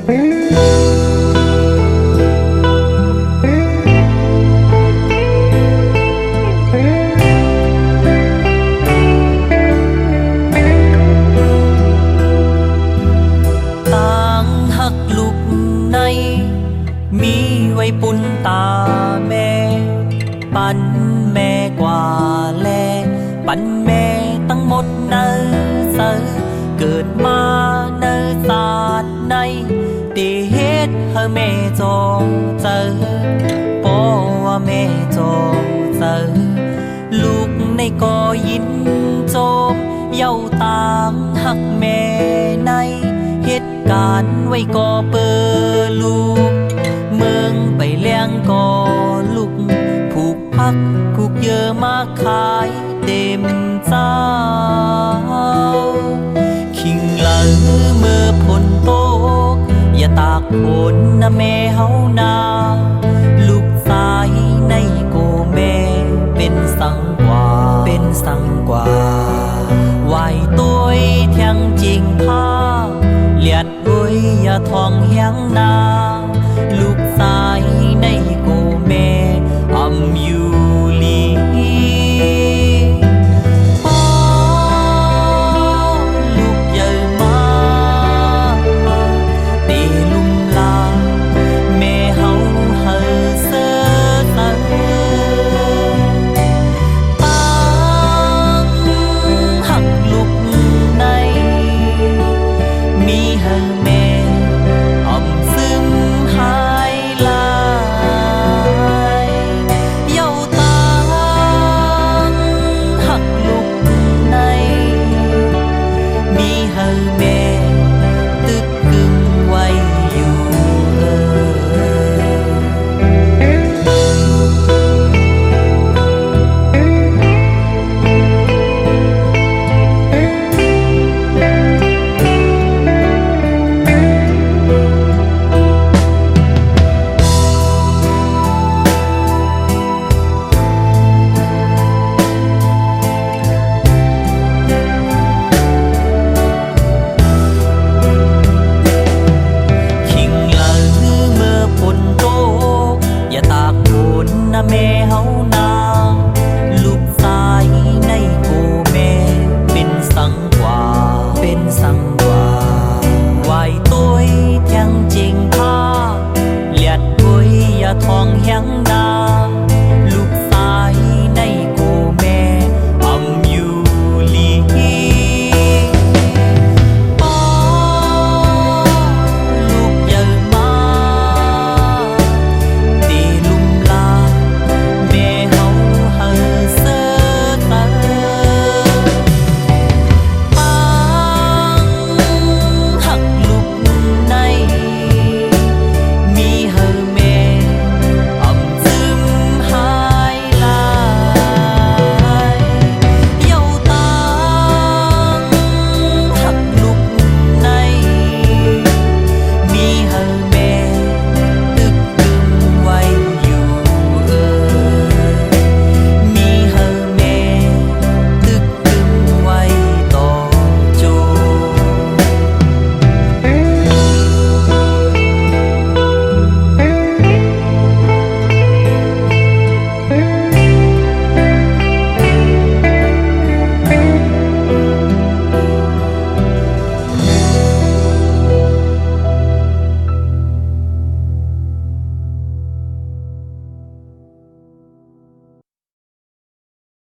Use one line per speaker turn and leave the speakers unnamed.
มีไว้ปุ่นตาแม่ปันแม่กว่าแลปันแม่ตั้งหมดเนื้อเสือเกิดมาเนื้อศาสตร์ในตีเฮ็ดให้แม่จงเจอเพราะว่าแม่จงเจอลูกในก็ยินโจมเย้าต่างหักแม่ในเหตุการณ์ไว้ก็เปิดลูกเมืองไปเลี้ยงก็ลุกผูกพักกุกเยอะมาขายเต็มเจ้าขิงหลังเมื่อฝนตกอย่าตากฝนนะแม่เฮานาลูกสายในโกแม่เป็นสังกว่าเป็นสังกว่าไหวตัวเทียงจริงพาเลียดบุยอย่าทองเฮียงนาลูกสายในโกแม่อำอยู่ลีพอลูกเยอะมาตีลุมลาแม่เฮาเฮอเสือตั้งหักลูกในมีเฮอแม่แม่เฮานาลูกสายในโกแม่เป็นสังกว่าเป็นสังกว่าไหวตัวเทียงจริง